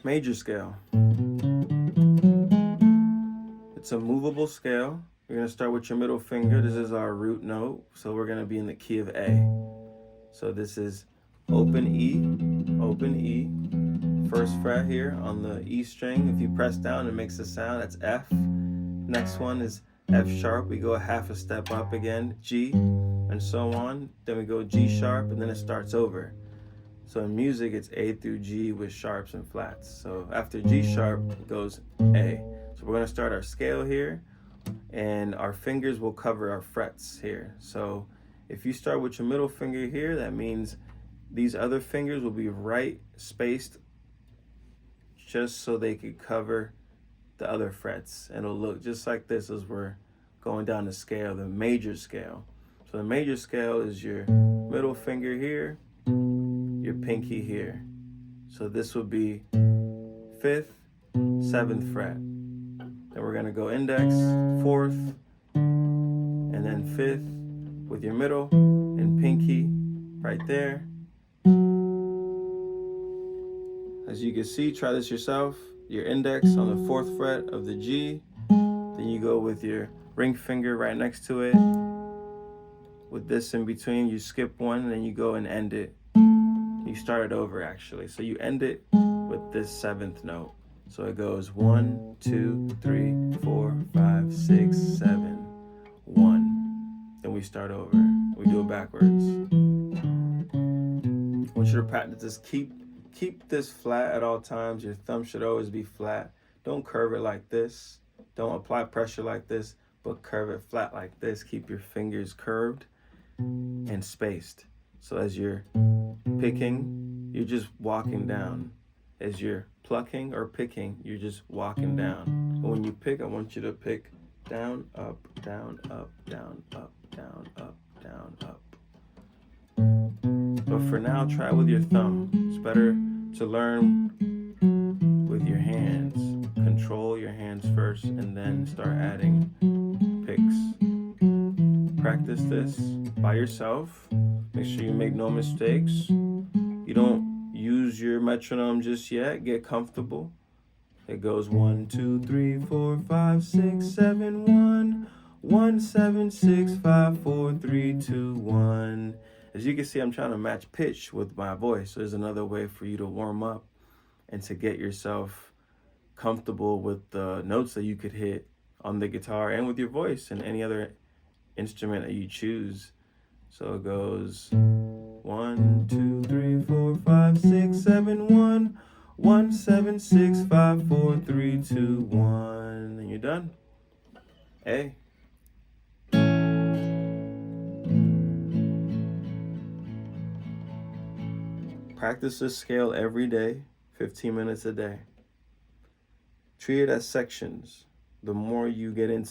Major scale. It's a movable scale. You're going to start with your middle finger. This is our root note, so we're going to be in the key of A. So this is open E, first fret here on the E string. If you press down, it makes a sound. That's F. Next one is F sharp. We go half a step up again, G, and so on. Then we go G sharp, and then it starts over. So in music, it's A through G with sharps and flats. So after G sharp, it goes A. So we're going to start our scale here, and our fingers will cover our frets here. So if you start with your middle finger here, that means these other fingers will be right spaced just so they could cover the other frets. And it'll look just like this as we're going down the scale, the major scale. So the major scale is your middle finger here, your pinky here. So this would be 5th, 7th fret. Then we're gonna go index, 4th, and then 5th with your middle and pinky right there. As you can see, try this yourself. Your index on the 4th fret of the G. Then you go with your ring finger right next to it. With this in between, you skip one and then you go and end it. You start it over actually. So you end it with this 7th note. So it goes 1, 2, 3, 4, 5, 6, 7, 1. Then we start over. We do it backwards. I want you to practice this. Keep this flat at all times. Your thumb should always be flat. Don't curve it like this. Don't apply pressure like this, but curve it flat like this. Keep your fingers curved and spaced. So as you're picking, you're just walking down. As you're plucking or picking, you're just walking down. But when you pick, I want you to pick down, up, down, up, down, up, down, up, down, up. But for now, try with your thumb. It's better to learn with your hands. Control your hands first and then start adding picks. Practice this by yourself. Make sure you make no mistakes. You don't use your metronome just yet. Get comfortable. It goes 1, 2, 3, 4, 5, 6, 7, 1, 1, 7, 6, 5, 4, 3, 2, 1. As you can see, I'm trying to match pitch with my voice. There's another way for you to warm up and to get yourself comfortable with the notes that you could hit on the guitar and with your voice and any other instrument that you choose. So it goes 1, 2, 3, 4, 5, 6, 7, 1, 1, 7, 6, 5, 4, 3, 2, 1. And you're done. A. Practice this scale every day, 15 minutes a day. Treat it as sections. The more you get into